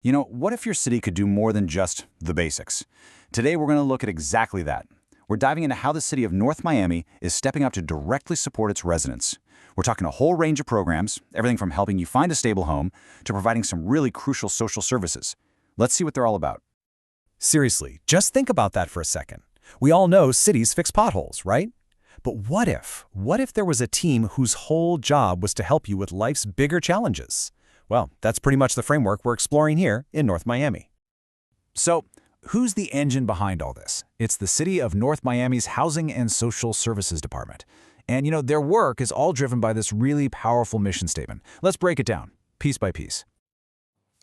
What if your city could do more than just the basics? Today, we're going to look at exactly that. We're diving into how the city of North Miami is stepping up to directly support its residents. We're talking a whole range of programs, everything from helping you find a stable home to providing some really crucial social services. Let's see what they're all about. Seriously, just think about that for a second. We all know cities fix potholes, right? But what if? What if there was a team whose whole job was to help you with life's bigger challenges? Well, that's pretty much the framework we're exploring here in North Miami. So, who's the engine behind all this? It's the city of North Miami's Housing and Social Services Department. And their work is all driven by this really powerful mission statement. Let's break it down, piece by piece.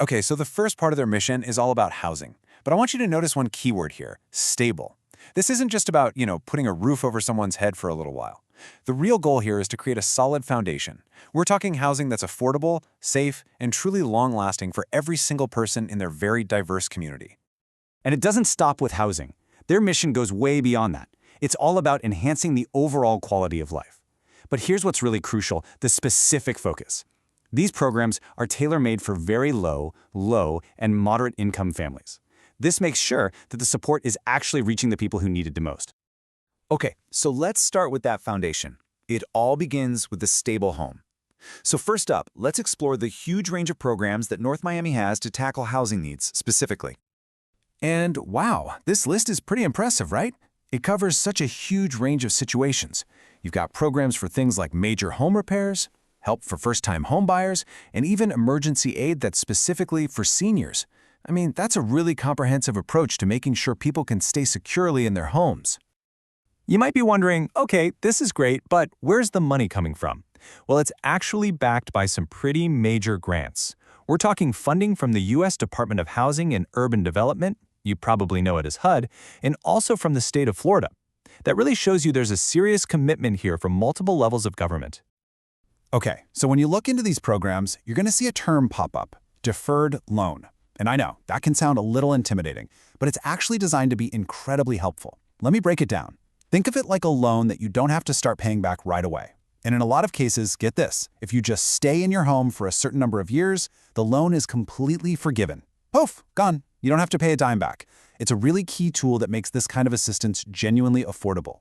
Okay, so the first part of their mission is all about housing. But I want you to notice one keyword here, stable. This isn't just about, putting a roof over someone's head for a little while. The real goal here is to create a solid foundation. We're talking housing that's affordable, safe, and truly long-lasting for every single person in their very diverse community. And it doesn't stop with housing. Their mission goes way beyond that. It's all about enhancing the overall quality of life. But here's what's really crucial, the specific focus. These programs are tailor-made for very low, and moderate income families. This makes sure that the support is actually reaching the people who need it the most. Okay, so let's start with that foundation. It all begins with the stable home. So first up, let's explore the huge range of programs that North Miami has to tackle housing needs specifically. And wow, this list is pretty impressive, right? It covers such a huge range of situations. You've got programs for things like major home repairs, help for first-time homebuyers, and even emergency aid that's specifically for seniors. I mean, that's a really comprehensive approach to making sure people can stay securely in their homes. You might be wondering, okay, this is great, but where's the money coming from? Well, it's actually backed by some pretty major grants. We're talking funding from the U.S. Department of Housing and Urban Development, you probably know it as HUD, and also from the state of Florida. That really shows you there's a serious commitment here from multiple levels of government. Okay, so when you look into these programs, you're going to see a term pop up, deferred loan. And I know, that can sound a little intimidating, but it's actually designed to be incredibly helpful. Let me break it down. Think of it like a loan that you don't have to start paying back right away. And in a lot of cases, get this, if you just stay in your home for a certain number of years, the loan is completely forgiven. Poof, gone. You don't have to pay a dime back. It's a really key tool that makes this kind of assistance genuinely affordable.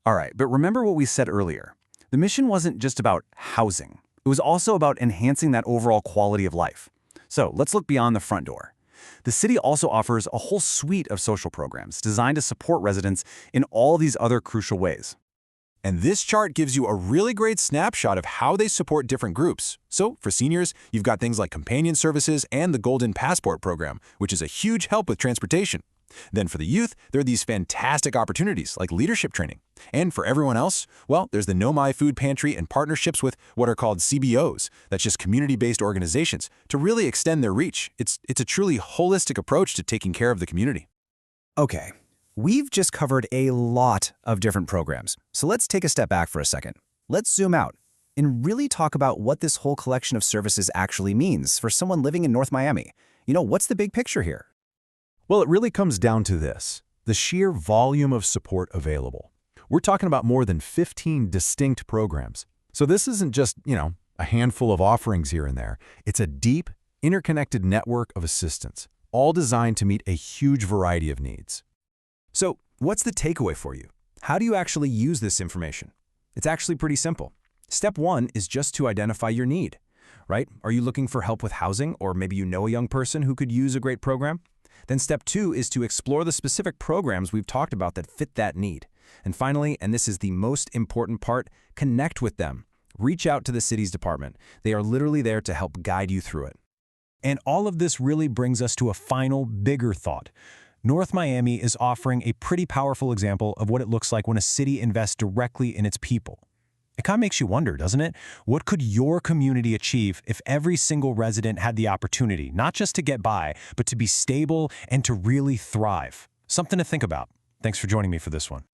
All right, but remember what we said earlier. The mission wasn't just about housing. It was also about enhancing that overall quality of life. So let's look beyond the front door. The city also offers a whole suite of social programs designed to support residents in all these other crucial ways. And this chart gives you a really great snapshot of how they support different groups. So for seniors, you've got things like companion services and the Golden Passport program, which is a huge help with transportation. Then for the youth, there are these fantastic opportunities like leadership training. And for everyone else, well, there's the Know My Food Pantry and partnerships with what are called CBOs, that's just community-based organizations, to really extend their reach. It's a truly holistic approach to taking care of the community. Okay, we've just covered a lot of different programs. So let's take a step back for a second. Let's zoom out and really talk about what this whole collection of services actually means for someone living in North Miami. What's the big picture here? Well, it really comes down to this, the sheer volume of support available. We're talking about more than 15 distinct programs. So this isn't just, a handful of offerings here and there. It's a deep, interconnected network of assistance, all designed to meet a huge variety of needs. So what's the takeaway for you? How do you actually use this information? It's actually pretty simple. Step one is just to identify your need, right? Are you looking for help with housing, or maybe you know a young person who could use a great program? Then step two is to explore the specific programs we've talked about that fit that need. And finally, and this is the most important part, connect with them. Reach out to the city's department. They are literally there to help guide you through it. And all of this really brings us to a final, bigger thought. North Miami is offering a pretty powerful example of what it looks like when a city invests directly in its people. It kind of makes you wonder, doesn't it? What could your community achieve if every single resident had the opportunity, not just to get by, but to be stable and to really thrive? Something to think about. Thanks for joining me for this one.